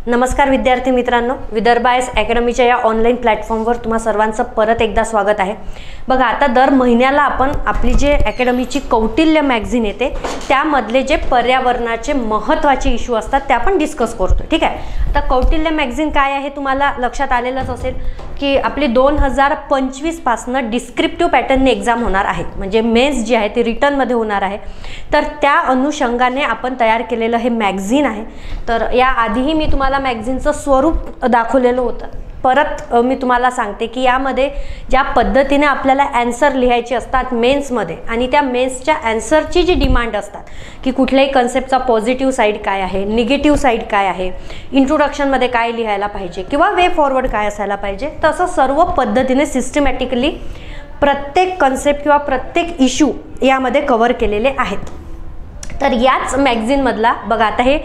नमस्कार विद्यार्थी मित्रांनो, विदर्भ आयएस अकॅडमीच्या या ऑनलाईन प्लॅटफॉर्मवर तुम्हा सर्वांचं परत एकदा स्वागत आहे। बघा, आता दर महिन्याला आपण आपली जे अकॅडमीची कौटिल्य मॅगझिन येते त्यामधले जे पर्यावरणाचे महत्त्वाचे इश्यू असतात ते आपण डिस्कस करतो। ठीक आहे, आता कौटिल्य मॅगझिन काय आहे तुम्हाला लक्षात आलेलंच असेल की आपली 2025 पासून डिस्क्रिप्टिव्ह पॅटर्नने एक्झाम होणार आहे, म्हणजे मेन्स जी आहे ती रिटर्नमध्ये होणार आहे। तर त्या अनुषंगाने आपण तयार केलेलं हे मॅगझिन आहे। तर या आधीही मी तुम्हाला मॅगझिनचं स्वरूप दाखवलेलं होतं। परत मी तुम्हाला सांगते की यामध्ये ज्या पद्धतीने आपल्याला आन्सर लिहायचे असतात मेन्समध्ये आणि त्या मेन्सच्या आन्सरची जी डिमांड असतात की कुठल्याही कन्सेप्टचा पॉझिटिव्ह साईड काय आहे, निगेटिव्ह साईड काय आहे, इंट्रोडक्शनमध्ये काय लिहायला पाहिजे किंवा वे फॉरवर्ड काय असायला पाहिजे, तसं सर्व पद्धतीने सिस्टमॅटिकली प्रत्येक कन्सेप्ट किंवा प्रत्येक इश्यू यामध्ये कव्हर केलेले आहेत। तर याच मॅगझिनमधला बघा, आता हे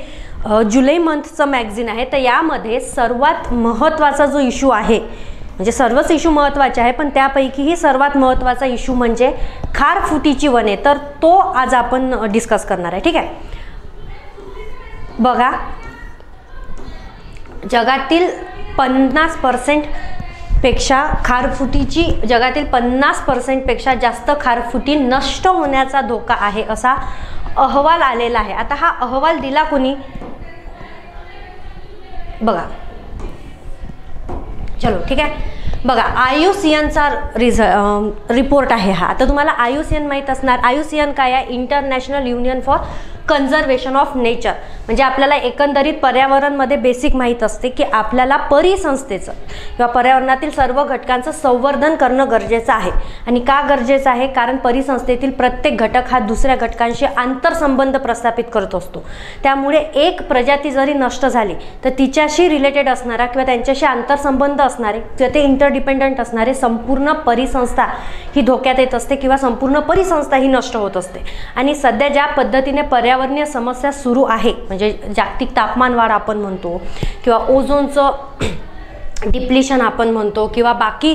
जुलै मंथचं मॅगझिन आहे, तर यामध्ये सर्वात महत्त्वाचा जो इश्यू आहे, म्हणजे सर्वच इश्यू महत्त्वाचे आहे पण त्यापैकीही सर्वात महत्त्वाचा इश्यू म्हणजे खारफुटीची वने, तर तो आज आपण डिस्कस करणार आहे। ठीक आहे, बघा, जगातील 50% पेक्षा खारफुटीची जगातील 50% पेक्षा जास्त खारफुटी नष्ट होण्याचा धोका आहे असा अहवाल आलेला आहे। आता हा अहवाल दिला कोणी, बघा, चलो ठीक आहे, बघा, IUCNचा रिपोर्ट आहे हा। आता तुम्हाला IUCN माहीत असणार। IUCN काय आहे? International union for conservation of nature, म्हणजे आपल्याला एकंदरीत पर्यावरणमध्ये बेसिक माहीत असते की आपल्याला परिसंस्थेचं किंवा पर्यावरणातील सर्व घटकांचं संवर्धन करणं गरजेचं आहे। आणि का गरजेचं आहे? कारण परिसंस्थेतील प्रत्येक घटक हा दुसऱ्या घटकांशी आंतरसंबंध प्रस्थापित करत असतो। त्यामुळे एक प्रजाती जरी नष्ट झाली तर तिच्याशी रिलेटेड असणारा किंवा त्यांच्याशी आंतरसंबंध असणारे किंवा ते इंटरडिपेंडंट असणारे संपूर्ण परिसंस्था ही धोक्यात येत असते किंवा संपूर्ण परिसंस्था ही नष्ट होत असते। आणि सध्या ज्या पद्धतीने पर्यावरणीय समस्या सुरू आहे, म्हणजे जागतिक तापमान वाढ आपण म्हणतो किंवा ओझोनचं डिप्लिशन आपण म्हणतो किंवा बाकी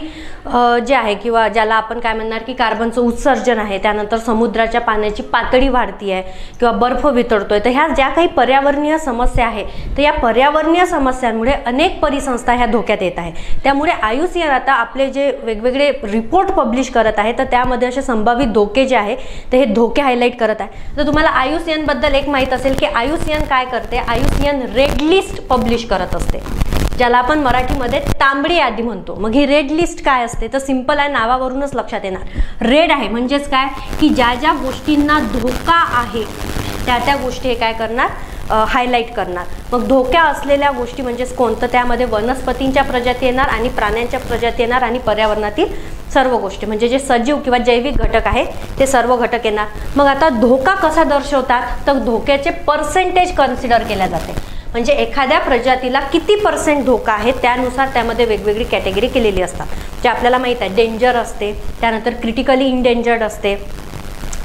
जे आहे किंवा ज्याला आपण काय म्हणणार की कार्बनचं उत्सर्जन आहे, त्यानंतर समुद्राच्या पाण्याची पातळी वाढती आहे किंवा बर्फ वितळतोय, तर ह्या ज्या काही पर्यावरणीय समस्या आहे तर या पर्यावरणीय समस्यांमुळे अनेक परिसंस्था ह्या धोक्यात येत आहे। त्यामुळे IUCN आता आपले जे वेगवेगळे रिपोर्ट पब्लिश करत आहे तर त्यामध्ये असे संभावित धोके जे आहे तर हे धोके हायलाईट करत आहे। तर तुम्हाला IUCN बद्दल एक माहीत असेल की IUCN काय करते? IUCN रेड लिस्ट पब्लिश करत असते, ज्याला आपण मराठीमध्ये तांबडी यादी म्हणतो। मग ही रेड लिस्ट काय असते? तर सिंपल आहे, नावावरूनच लक्षात येणार। रेड आहे म्हणजेच काय की ज्या ज्या गोष्टींना धोका आहे त्या त्या गोष्टी हे काय करणार? हायलाईट करणार। मग धोक्या असलेल्या गोष्टी म्हणजेच कोणतं? त्यामध्ये वनस्पतींच्या प्रजाती येणार आणि प्राण्यांच्या प्रजाती येणार आणि पर्यावरणातील सर्व गोष्टी म्हणजे जे सजीव किंवा जैविक घटक आहे ते सर्व घटक येणार। मग आता धोका कसा दर्शवतात? तर धोक्याचे पर्सेंटेज कन्सिडर केल्या जाते, म्हणजे एखाद्या प्रजातीला किती % धोका आहे त्यानुसार त्यामध्ये वेगवेगळी कॅटेगरी केलेली असतात, जे आपल्याला माहीत आहे। डेंजर असते, त्यानंतर क्रिटिकली इंडेंजर्ड असते,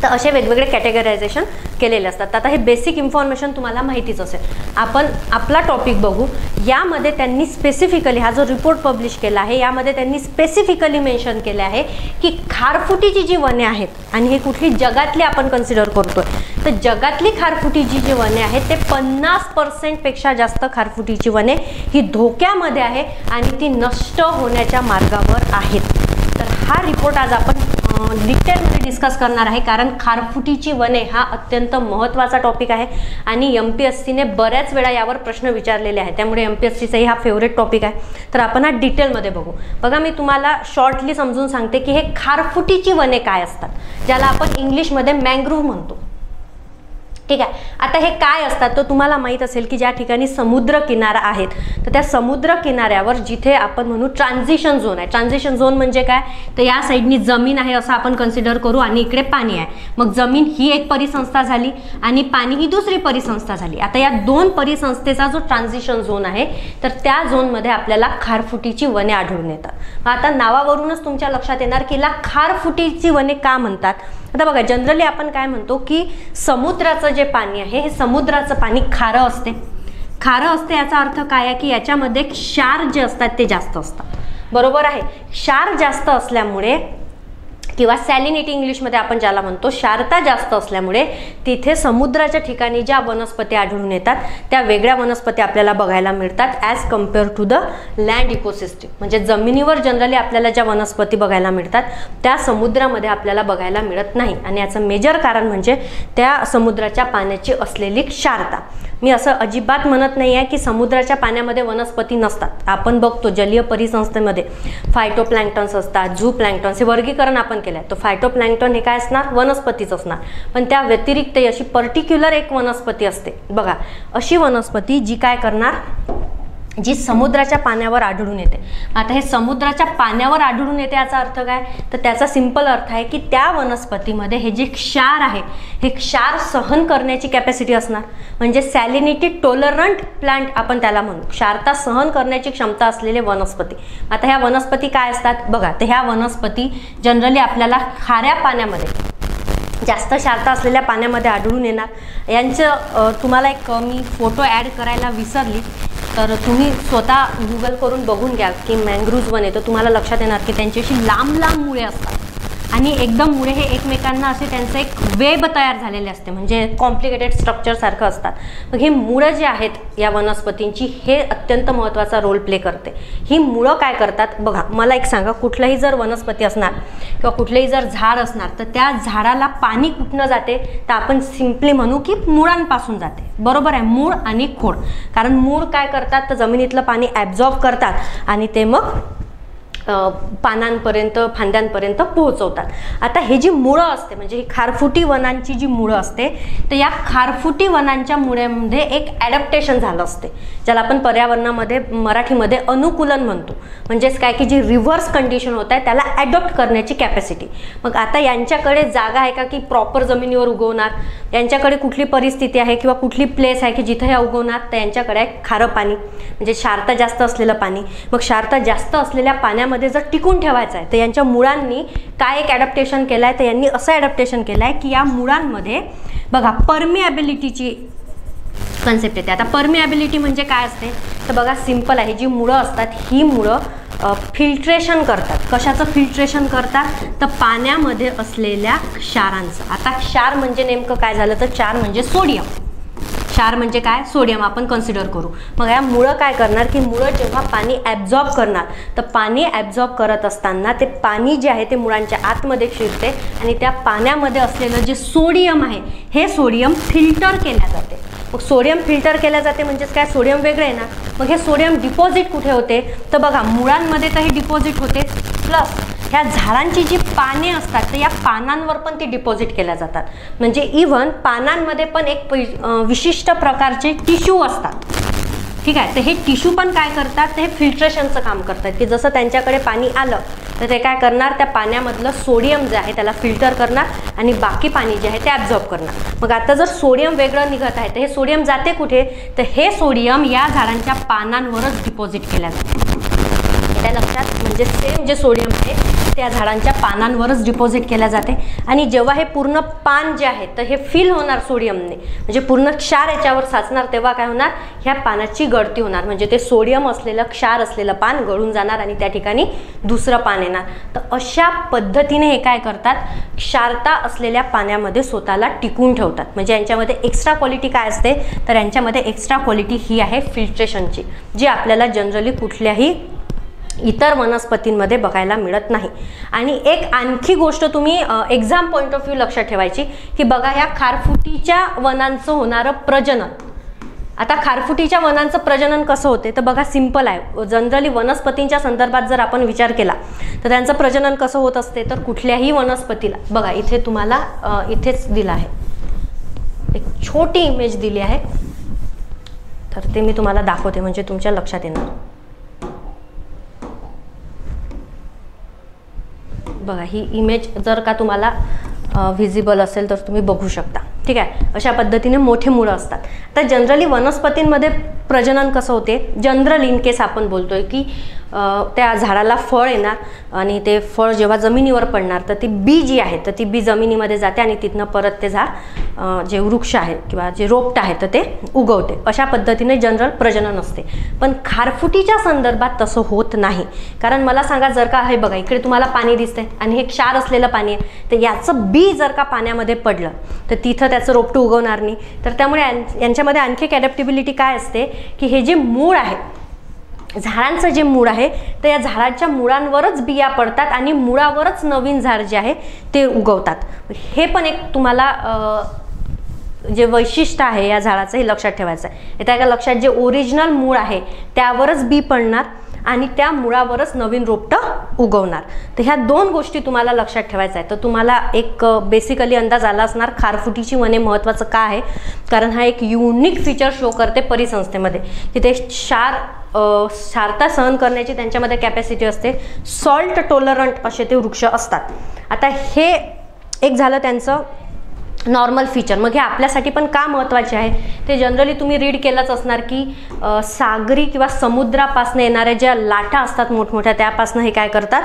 तर असे वेगवेगळे कॅटेगरायझेशन केलेले असतात। आता हे बेसिक इन्फॉर्मेशन तुम्हाला माहितीच असेल। आपण आपला टॉपिक बघू। यामध्ये त्यांनी स्पेसिफिकली हा जो रिपोर्ट पब्लिश केला आहे यामध्ये त्यांनी स्पेसिफिकली मेन्शन केले आहे की खारफुटीची जी वने आहेत आणि हे कुठली जगातली आपण कन्सिडर करतोय, तर जगातली खारफुटीची जी वने आहेत ते 50% पेक्षा जास्त खारफुटीची वने ही धोक्यामध्ये आहे आणि ती नष्ट होण्याच्या मार्गावर आहेत। तर हा रिपोर्ट आज आपण डिटेलमध्ये डिस्कस करणार आहे, कारण खारफुटीची वने हा अत्यंत महत्त्वाचा टॉपिक आहे आणि MPSCने बऱ्याच वेळा यावर प्रश्न विचारलेले आहेत, त्यामुळे MPSCचाही हा फेवरेट टॉपिक आहे। तर आपण हा डिटेलमध्ये बघू। बघा, मी तुम्हाला शॉर्टली समजून सांगते की हे खारफुटीची वने काय असतात, ज्याला आपण इंग्लिशमध्ये मँग्रोव्ह म्हणतो। ठीक आहे, आता हे काय असतात तर तुम्हाला माहीत असेल की ज्या ठिकाणी समुद्र किनारा आहेत तर त्या समुद्र किनाऱ्यावर जिथे आपण म्हणू ट्रान्झिशन झोन आहे। ट्रान्झिशन झोन म्हणजे काय? तर या साईडनी जमीन आहे असं आपण कन्सिडर करू आणि इकडे पाणी आहे। मग जमीन ही एक परिसंस्था झाली आणि पाणी ही दुसरी परिसंस्था झाली। आता या दोन परिसंस्थेचा जो ट्रान्झिशन झोन आहे तर त्या झोनमध्ये आपल्याला खारफुटीची वने आढळून येतात। आता नावावरूनच तुमच्या लक्षात येणार की याला खारफुटीची वने का म्हणतात। आता बघा, जनरली आपण काय म्हणतो की समुद्राचं जे पाणी आहे हे समुद्राचं पाणी खारं असते। खारं असते याचा अर्थ काय आहे की याच्यामध्ये क्षार जे असतात ते जास्त असतात, बरोबर आहे। क्षार जास्त असल्यामुळे किंवा सॅलिनिटी इंग्लिशमध्ये आपण ज्याला म्हणतो, क्षारता जास्त असल्यामुळे तिथे समुद्राच्या ठिकाणी ज्या वनस्पती आढळून येतात त्या वेगळ्या वनस्पती आपल्याला बघायला मिळतात as compare to the land ecosystem. म्हणजे जमिनीवर जनरली आपल्याला ज्या वनस्पती बघायला मिळतात त्या समुद्रामध्ये आपल्याला बघायला मिळत नाही. आणि याचं मेजर कारण म्हणजे त्या समुद्राच्या पाण्याची असलेली क्षारता. मी असं अजिबात म्हणत नाही आहे की समुद्राच्या पाण्यामध्ये वनस्पती नसतात. आपण बघतो जलीय परिसंस्थेमध्ये फायटोप्लॅन्क्टन्स असतात, झू प्लॅन्क्टन्स, हे वर्गीकरण आपण केलं आहे. तो फायटोप्लॅन्क्टन हे काय असणार, वनस्पतीच असणार. पण त्या व्यतिरिक्त अशी पर्टिक्युलर एक वनस्पती असते बघा, अशी वनस्पती जी काय करणार, जी समुद्राच्या पाण्यावर आढळून येते. आता हे समुद्राच्या पाण्यावर आढळून येते याचा अर्थ काय, तर त्याचा सिंपल अर्थ आहे की त्या वनस्पतीमध्ये हे जे क्षार आहे हे क्षार सहन करण्याची कॅपॅसिटी असणार. म्हणजे सॅलिनिटी टॉलरंट प्लांट आपण त्याला म्हणू, क्षारता सहन करण्याची क्षमता असलेले वनस्पती. आता ह्या वनस्पती काय असतात बघा, तर ह्या वनस्पती जनरली आपल्याला खाऱ्या पाण्यामध्ये, जास्त क्षारता असलेल्या पाण्यामध्ये आढळून येणार. यांचं तुम्हाला एक मी फोटो ॲड करायला विसरली, तर तुम्ही स्वतः गुगल करून बघून घ्या की मँग्रोव्ज वन येतं, तुम्हाला लक्षात येणार की त्यांची अशी लांब लांब मुळे असतात आणि एकदम मुळे हे एकमेकांना असे त्यांचं एक वेब तयार झालेले असते, म्हणजे कॉम्प्लिकेटेड स्ट्रक्चर सारखं असतात. मग हे मुळं जे आहेत या वनस्पतींची हे अत्यंत महत्त्वाचा रोल प्ले करते. ही मुळं काय करतात बघा, मला एक सांगा, कुठलंही जर वनस्पती असणार किंवा कुठलंही जर झाड असणार तर त्या झाडाला पाणी कुठनं जाते, तर आपण सिम्पली म्हणू की मुळांपासून जाते. बरोबर आहे, मूळ आणि खोड. कारण मूळ काय करतात तर जमिनीतलं पाणी ॲब्झॉर्ब करतात आणि ते मग पानांपर्यंत, फांद्यांपर्यंत पोहोचवतात. आता हे जी मुळं असते म्हणजे ही खारफुटी वनांची जी मुळं असते, तर या खारफुटी वनांच्या मुळ्यामध्ये एक ॲडॅप्टेशन झालं असते, ज्याला आपण पर्यावरणामध्ये मराठीमध्ये अनुकूलन म्हणतो. म्हणजेच काय की जी रिव्हर्स कंडिशन होत आहे त्याला ॲडॉप्ट करण्याची कॅपॅसिटी. मग आता यांच्याकडे जागा आहे का की प्रॉपर जमिनीवर उगवणार, यांच्याकडे कुठली परिस्थिती आहे किंवा कुठली प्लेस आहे की जिथे हे उगवणार, तर यांच्याकडे आहे खारं पाणी म्हणजे क्षारता जास्त असलेलं पाणी. मग क्षारता जास्त असलेल्या पाण्यामध्ये जर टिकून ठेवायचं आहे तर यांच्या मुळांनी काय एक ॲडॅप्टेशन केलं आहे, तर यांनी असं ॲडॅप्टेशन केलं आहे की या मुळांमध्ये बघा परमिएबिलिटीची कन्सेप्ट येते. आता परमिएबिलिटी म्हणजे काय असते तर बघा सिंपल आहे, जी मुळं असतात ही मुळं फिल्ट्रेशन करतात. कशाचं फिल्ट्रेशन करतात तर पाण्यामध्ये असलेल्या क्षारांचं. आता क्षार म्हणजे नेमकं काय झालं तर क्षार म्हणजे सोडियम. क्षार म्हणजे काय, सोडियम आपण कन्सिडर करू. मग या मुळं काय करणार की मुळं जेव्हा पाणी ॲब्झॉर्ब करणार तर पाणी ॲब्झॉर्ब करत असताना ते पाणी जे आहे ते मुळांच्या आतमध्ये शिरते आणि त्या पाण्यामध्ये असलेलं जे सोडियम आहे हे सोडियम फिल्टर केल्या जाते. मग सोडियम फिल्टर केल्या जाते म्हणजेच काय, सोडियम वेगळे आहे ना. मग हे सोडियम डिपॉझिट कुठे होते तर बघा मुळांमध्ये तर हे डिपॉझिट होते, प्लस ह्या झाडांची जी पाने असतात तर या पानांवर पण ती डिपॉझिट केल्या जातात. म्हणजे इव्हन पानांमध्ये पण एक विशिष्ट प्रकारचे टिश्यू असतात. ठीक आहे, तर हे टिश्यू पण काय करतात, तर हे फिल्ट्रेशनचं काम करतात की जसं त्यांच्याकडे पाणी आलं तर ते काय करणार, त्या पाण्यामधलं सोडियम जे आहे त्याला फिल्टर करणार आणि बाकी पाणी जे आहे ते ॲब्झॉर्ब करणार. मग आता जर सोडियम वेगळं निघत आहे तर हे सोडियम जाते कुठे, तर हे सोडियम या झाडांच्या पानांवरच डिपॉझिट केल्या जाते. त्या लक्षात, म्हणजे सेम जे सोडियम आहे त्या झाडांच्या पानांवरच डिपॉझिट केल्या जाते. आणि जेव्हा हे पूर्ण पान जे आहे तर हे फिल होणार सोडियमने, म्हणजे पूर्ण क्षार याच्यावर साचणार, तेव्हा काय होणार, ह्या पानाची गळती होणार. म्हणजे ते सोडियम असलेलं, क्षार असलेलं पान गळून जाणार आणि त्या ठिकाणी दुसरं पान येणार. तर अशा पद्धतीने हे काय करतात, क्षारता असलेल्या पाण्यामध्ये स्वतःला टिकून ठेवतात. म्हणजे यांच्यामध्ये एक्स्ट्रा क्वालिटी काय असते, तर यांच्यामध्ये एक्स्ट्रा क्वालिटी ही आहे फिल्ट्रेशनची, जी आपल्याला जनरली कुठल्याही इतर वनस्पतींमध्ये बघायला मिळत नाही. आणि एक आणखी गोष्ट तुम्ही एक्झाम पॉईंट ऑफ व्ह्यू लक्षात ठेवायची की बघा ह्या खारफुटीच्या वनांचं होणारं प्रजनन. आता खारफुटीच्या वनांचं प्रजनन कसं होते तर बघा सिंपल आहे. जनरली वनस्पतींच्या संदर्भात जर आपण विचार केला तर त्यांचं प्रजनन कसं होत असते, तर कुठल्याही वनस्पतीला बघा इथे तुम्हाला इथेच दिलं आहे, एक छोटी इमेज दिली आहे, तर ते मी तुम्हाला दाखवते म्हणजे तुमच्या लक्षात येणार. बघा ही इमेज जर का तुम्हाला व्हिजिबल असेल तर तुम्ही बघू शकता. ठीक आहे, अशा पद्धतीने मोठे मुळं असतात. तर जनरली वनस्पतींमध्ये प्रजनन कसं होते, जनरल इन केस आपण बोलतोय की त्या झाडाला फळ येणार आणि ते फळ जेव्हा जमिनीवर पडणार तर ती बी जी आहे तर ती बी जमिनीमध्ये जाते आणि तिथनं परत ते झाड जे वृक्ष आहे किंवा जे रोपट आहे तर ते उगवते. अशा पद्धतीने जनरल प्रजनन असते. पण खारफुटीच्या संदर्भात तसं होत नाही. कारण मला सांगा, जर का हे बघा इकडे तुम्हाला पाणी दिसतंय आणि हे क्षार असलेलं पाणी आहे, तर याचं बी जर का पाण्यामध्ये पडलं तर तिथं त्याचं रोपटं उगवणार नाही. तर त्यामुळे यांच्यामध्ये आणखी एक ॲडॅप्टिबिलिटी काय असते की हे जे मूळ आहे, झाडांचं जे मूळ आहे तर या झाडाच्या मुळांवरच बिया पडतात आणि मुळावरच नवीन झाड जे आहे ते उगवतात. हे पण एक तुम्हाला जे वैशिष्ट्य आहे या झाडाचं हे लक्षात ठेवायचं आहे. येत्या का लक्षात, जे ओरिजिनल मूळ आहे त्यावरच बी पडणार आणि त्या मुळावरच नवीन रोपटं उगवणार. तर ह्या दोन गोष्टी तुम्हाला लक्षात ठेवायचं आहे. तर तुम्हाला एक बेसिकली अंदाज आला असणार खारफुटीची वने महत्त्वाचं का आहे. कारण हा एक युनिक फीचर शो करते परिसंस्थेमध्ये की ते क्षारता सहन करण्याची त्यांच्यामध्ये कॅपॅसिटी असते. सॉल्ट टॉलरंट असे ते वृक्ष असतात. आता हे एक झालं त्यांचं नॉर्मल फीचर. मग हे आपल्यासाठी पण का महत्त्वाचे आहे ते जनरली तुम्ही रीड केलंच असणार की सागरी किंवा समुद्रापासून येणाऱ्या ज्या लाटा असतात मोठमोठ्या, त्यापासून हे काय करतात,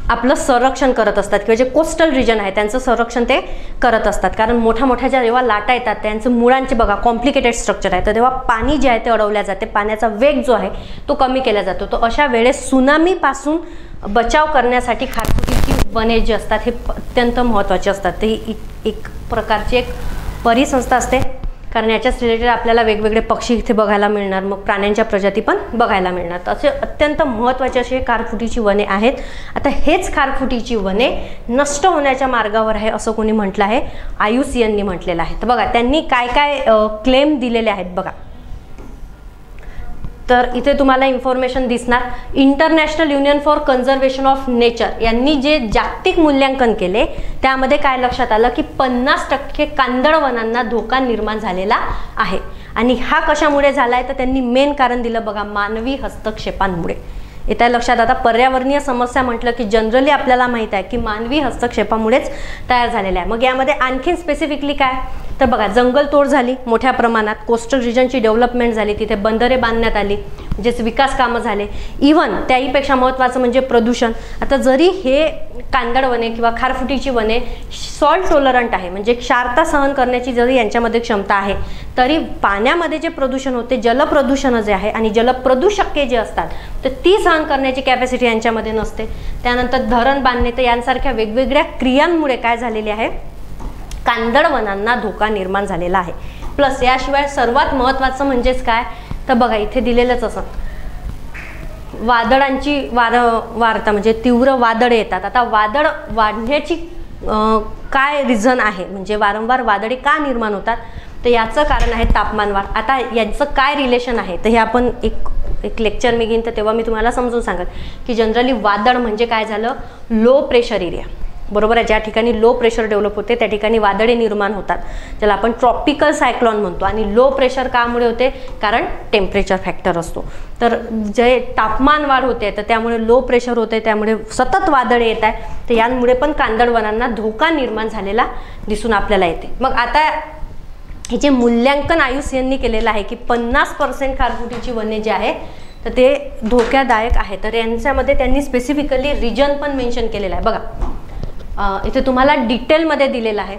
आपलं संरक्षण करत असतात किंवा जे कोस्टल रिजन आहे त्यांचं संरक्षण ते करत असतात. कारण मोठ्या ज्या जेव्हा लाटा येतात त्यांचं मुळांचे बघा कॉम्प्लिकेटेड स्ट्रक्चर आहे, तर तेव्हा पाणी जे आहे ते अडवल्या जाते, पाण्याचा वेग जो आहे तो कमी केला जातो. तर अशा वेळेस सुनामीपासून बचाव करण्यासाठी खारफुटीची वने जी असतात हे अत्यंत महत्त्वाचे असतात. ते एक प्रकारची एक परिसंस्था असते. कारण याच्याच रिलेटेड आपल्याला वेगवेगळे पक्षी इथे बघायला मिळणार, मग प्राण्यांच्या प्रजाती पण बघायला मिळणार. तर असे अत्यंत महत्त्वाचे असे खारफुटीची वने आहेत. आता हेच खारफुटीची वने नष्ट होण्याच्या मार्गावर आहे असं कोणी म्हटलं आहे, IUCNनी म्हटलेलं आहे. तर बघा त्यांनी काय काय क्लेम दिलेले आहेत बघा. तर इथे तुम्हाला इन्फॉर्मेशन दिसणार, international union for conservation of nature यांनी जे जागतिक मूल्यांकन केले त्यामध्ये काय लक्षात आलं की 50% कांदळ वनांना धोका निर्माण झालेला आहे. आणि हा कशामुळे झाला आहे तर त्यांनी मेन कारण दिलं बघा, मानवी हस्तक्षेपांमुळे. येत्या लक्षात. आता पर्यावरणीय समस्या म्हटलं की जनरली आपल्याला माहित आहे की मानवी हस्तक्षेपामुळेच तयार झालेल्या आहे. मग यामध्ये आणखीन स्पेसिफिकली काय तर बघा, जंगलतोड झाली मोठ्या प्रमाणात, कोस्टल रिजनची डेव्हलपमेंट झाली, तिथे बंदरे बांधण्यात आली, म्हणजेच विकास कामं झाले. इव्हन त्याहीपेक्षा महत्त्वाचं म्हणजे प्रदूषण. आता जरी हे कांदळ वने किंवा खारफुटीची वने सॉल्ट टॉलरंट आहे, म्हणजे क्षारता सहन करण्याची जरी यांच्यामध्ये क्षमता आहे, तरी पाण्यामध्ये जे प्रदूषण होते, जलप्रदूषण जे आहे आणि जलप्रदूषके जे असतात तर ती सहन करण्याची कॅपॅसिटी यांच्यामध्ये नसते. त्यानंतर धरण बांधणे, तर यांसारख्या वेगवेगळ्या क्रियांमुळे काय झालेली आहे, कांदळ वनांना धोका निर्माण झालेला आहे. प्लस याशिवाय सर्वात महत्त्वाचं म्हणजेच काय तर बघा इथे दिलेलंच असं, वादळांची वारता म्हणजे तीव्र वादळे येतात. आता वादळ वाढण्याची काय रिझन आहे, म्हणजे वारंवार वादळे का निर्माण होतात तर याचं कारण आहे तापमानवाढ. आता यांचं काय रिलेशन आहे तर हे आपण एक लेक्चर मी घेईन तर तेव्हा मी तुम्हाला समजून सांगेन की जनरली वादळ म्हणजे काय झालं, लो प्रेशर एरिया, बरोबर आहे. ज्या ठिकाणी लो प्रेशर डेव्हलप होते त्या ठिकाणी वादळे निर्माण होतात, ज्याला आपण ट्रॉपिकल सायक्लॉन म्हणतो. आणि लो प्रेशर कामुळे होते कारण टेम्परेचर फॅक्टर असतो. तर जे तापमान वाढ होते तर त्यामुळे लो प्रेशर होते, त्यामुळे सतत वादळे येत आहे. तर यामुळे पण कांदळ वनांना धोका निर्माण झालेला दिसून आपल्याला येते. मग आता हे जे मूल्यांकन IUCNनी केलेलं आहे की 50% खारफुटीची वने जे आहे तर ते धोक्यादायक आहे. तर यांच्यामध्ये त्यांनी स्पेसिफिकली रिजन पण मेन्शन केलेलं आहे बघा. इथे तुम्हाला डिटेलमध्ये दिलेलं आहे.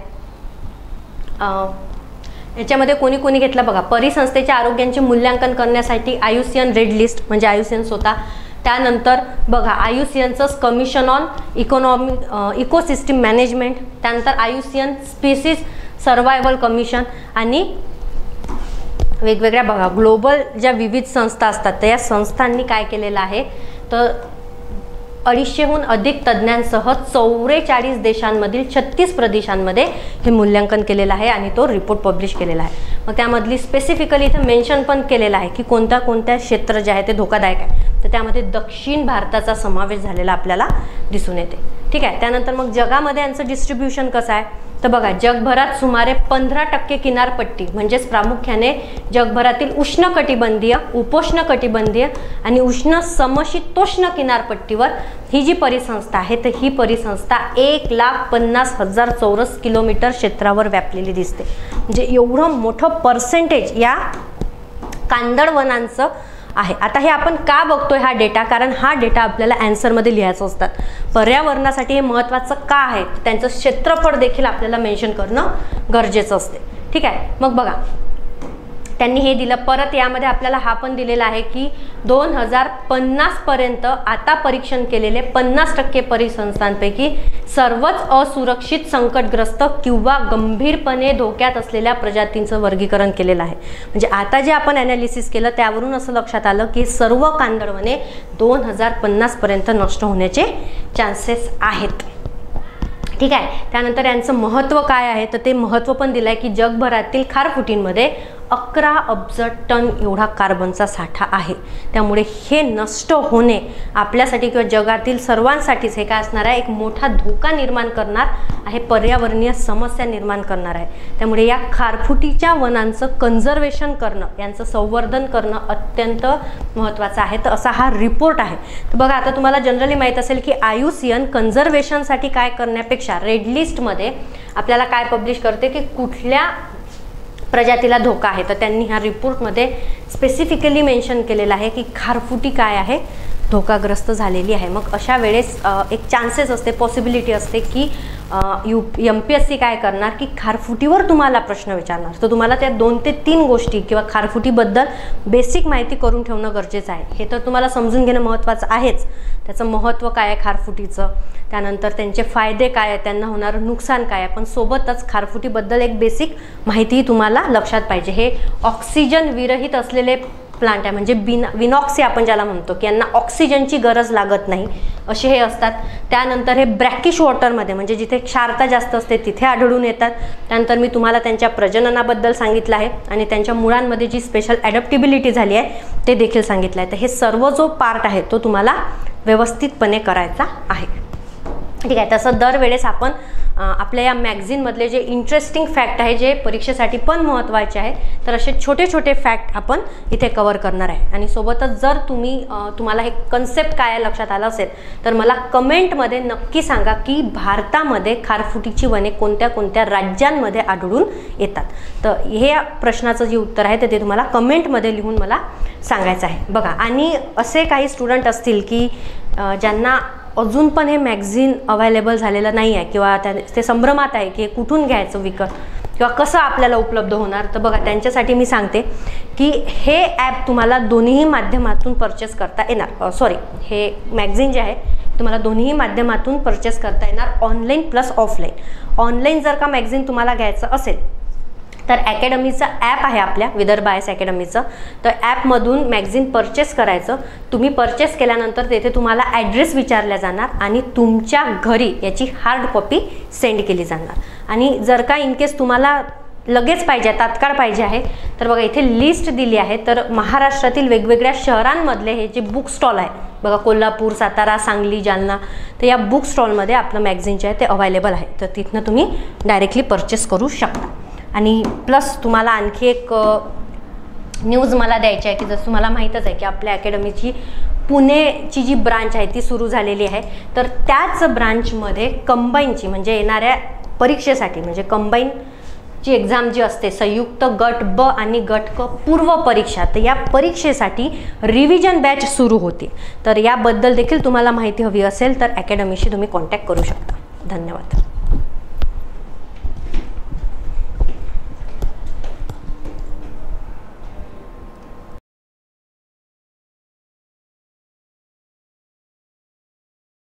याच्यामध्ये कोणी कोणी घेतलं बघा, परिसंस्थेच्या आरोग्याचे मूल्यांकन करण्यासाठी IUCN रेड लिस्ट म्हणजे IUCN स्वतः. त्यानंतर बघा IUCNचं कमिशन ऑन इकोसिस्टीम मॅनेजमेंट, त्यानंतर IUCN स्पीसीज सर्वायवल कमिशन आणि वेगवेगळ्या बघा ग्लोबल ज्या विविध संस्था असतात तर या संस्थांनी काय केलेलं आहे तर 250हून अधिक तज्ज्ञांसह 44 देशांमधील 36 प्रदेशांमध्ये हे मूल्यांकन केलेलं आहे आणि तो रिपोर्ट पब्लिश केलेला आहे. मग त्यामधली स्पेसिफिकली इथे मेन्शन पण केलेलं आहे की कोणत्या कोणत्या क्षेत्र जे आहे ते धोकादायक आहे. तर त्यामध्ये दक्षिण भारताचा समावेश झालेला आपल्याला दिसून येते. ठीक आहे. त्यानंतर मग जगामध्ये यांचं डिस्ट्रीब्युशन कसं आहे तर बघा, जगभरात सुमारे 15% किनारपट्टी म्हणजेच प्रामुख्याने जगभरातील उष्णकटिबंधीय, उपोष्णकटिबंधीय आणि उष्ण समशीतोष्ण किनारपट्टीवर ही जी परिसंस्था आहे तर ही परिसंस्था 1,50,000 चौरस किलोमीटर क्षेत्रावर व्यापलेली दिसते. म्हणजे एवढं मोठं पर्सेंटेज या कांदळवनांचं आहे. आता हे आपण का बघतोय हा डेटा, कारण हा डेटा आपल्याला आन्सरमध्ये लिहायचं असतात. पर्यावरणासाठी हे महत्त्वाचं का आहे, त्यांचं क्षेत्रफळ देखील आपल्याला मेन्शन करणं गरजेचं असते. ठीक आहे, मग बघा त्यांनी हे दिलं. परत यामध्ये आपल्याला हा पण दिलेला आहे की 2050 पर्यंत आता परीक्षण केलेले 50% परिसंस्थांपैकी सर्वच असुरक्षित, संकटग्रस्त किंवा गंभीरपणे धोक्यात असलेल्या प्रजातींचं वर्गीकरण केलेलं आहे. म्हणजे आता जे आपण ॲनालिसिस केलं त्यावरून असं लक्षात आलं की सर्व कांदळवने 2050 पर्यंत नष्ट होण्याचे चान्सेस आहेत. ठीक आहे, त्यानंतर यांचं महत्त्व काय आहे तर ते महत्त्व पण दिलं आहे की जगभरातील खारफुटींमध्ये 11 अब्ज टन एवढा कार्बनचा साठा आहे. त्यामुळे हे नष्ट होणे आपल्यासाठी किंवा जगातील सर्वांसाठीच हे काय असणार आहे, एक मोठा धोका निर्माण करणार आहे, पर्यावरणीय समस्या निर्माण करणार आहे. त्यामुळे या खारफुटीच्या वनांचं कन्झर्वेशन करणं, यांचं संवर्धन करणं अत्यंत महत्त्वाचं आहे. तर असा हा रिपोर्ट आहे. तर बघा आता तुम्हाला जनरली माहीत असेल की IUCN कन्झर्वेशनसाठी काय करण्यापेक्षा रेड लिस्टमध्ये आपल्याला काय पब्लिश करते की कुठल्या प्रजातीला धोका आहे. तर त्यांनी ह्या रिपोर्टमध्ये स्पेसिफिकली मेन्शन केलेलं आहे की खारफुटी काय आहे, धोकाग्रस्त झालेली आहे. मग अशा वेळेस एक चान्सेस असते, पॉसिबिलिटी असते की MPSC काय करणार की खारफुटीवर तुम्हाला प्रश्न विचारणार. तर तुम्हाला त्या 2 ते 3 गोष्टी किंवा खारफुटीबद्दल बेसिक माहिती करून ठेवणं गरजेचं आहे. हे तर तुम्हाला समजून घेणं महत्त्वाचं आहेच. त्याचं महत्त्व काय आहे खारफुटीचं, त्यानंतर त्यांचे फायदे काय आहेत, त्यांना होणारं नुकसान काय आहे, पण सोबतच खारफुटीबद्दल एक बेसिक माहितीही तुम्हाला लक्षात पाहिजे. हे ऑक्सिजन विरहित असलेले प्लांट आहे, म्हणजे विनॉक्सी आपण ज्याला म्हणतो की यांना ऑक्सिजनची गरज लागत नाही असे हे असतात. त्यानंतर हे ब्रॅकिश वॉटरमध्ये म्हणजे जिथे क्षारता जास्त असते तिथे आढळून येतात. त्यानंतर मी तुम्हाला त्यांच्या प्रजननाबद्दल सांगितलं आहे आणि त्यांच्या मुळांमध्ये जी स्पेशल ॲडॅप्टिबिलिटी झाली आहे ते देखील सांगितलं आहे. तर हे सर्व जो पार्ट आहे तो तुम्हाला व्यवस्थितपणे करायचा आहे. ठीक आहे, तसं दरवेळेस आपण आपल्या या मॅगझिनमधले जे इंटरेस्टिंग फॅक्ट आहे, जे परीक्षेसाठी पण महत्त्वाचे आहे, तर असे छोटे छोटे फॅक्ट आपण इथे कव्हर करणार आहे. आणि सोबतच जर तुम्हाला हे कन्सेप्ट काय लक्षात आलं असेल तर मला कमेंटमध्ये नक्की सांगा की भारतामध्ये खारफुटीची वने कोणत्या कोणत्या राज्यांमध्ये आढळून येतात. तर हे प्रश्नाचं जे उत्तर आहे ते तुम्हाला कमेंटमध्ये लिहून मला सांगायचं आहे. बघा, आणि असे काही स्टुडंट असतील की ज्यांना अजून पण हे मॅगझिन अवेलेबल झालेलं नाही आहे किंवा ते संभ्रमात आहे की कुठून घ्यायचं विकत किंवा कसं आपल्याला उपलब्ध होणार. तर बघा, त्यांच्यासाठी मी सांगते की हे ॲप तुम्हाला दोन्ही माध्यमातून परचेस करता येणार. हे मॅगझिन जे आहे तुम्हाला दोन्ही माध्यमातून परचेस करता येणार, ऑनलाईन प्लस ऑफलाईन. ऑनलाईन जर का मॅगझिन तुम्हाला घ्यायचं असेल तर अकॅडमीचं ॲप आहे आपल्या विदर्भ IAS अकॅडमीचं. तर ॲपमधून मॅगझिन परचेस करायचं. तुम्ही परचेस केल्यानंतर तेथे तुम्हाला ॲड्रेस विचारला जाणार आणि तुमच्या घरी याची हार्ड कॉपी सेंड केली जाणार. आणि जर का इन केस तुम्हाला लगेच पाहिजे, तात्काळ पाहिजे आहे, तर बघा इथे लिस्ट दिली आहे. तर महाराष्ट्रातील वेगवेगळ्या शहरांमधले हे जे बुक स्टॉल आहे बघा, कोल्हापूर, सातारा, सांगली, जालना, तर या बुक स्टॉलमध्ये आपलं मॅगझिन जे आहे ते अवेलेबल आहे. तर तिथनं तुम्ही डायरेक्टली परचेस करू शकता. आणि प्लस तुम्हाला आणखी एक न्यूज मला द्यायची आहे की जसं तुम्हाला माहीतच आहे की आपल्या अकॅडमीची पुणेची जी ब्रांच आहे ती सुरू झालेली आहे. तर त्याच ब्रांचमध्ये कंबाईनची म्हणजे येणाऱ्या परीक्षेसाठी म्हणजे कंबाईनची एक्झाम जी असते, संयुक्त गट ब आणि गट क पूर्व परीक्षा, तर या परीक्षेसाठी रिव्हिजन बॅच सुरू होते. तर याबद्दल देखील तुम्हाला माहिती हवी असेल तर अकॅडमीशी तुम्ही कॉन्टॅक्ट करू शकता. धन्यवाद.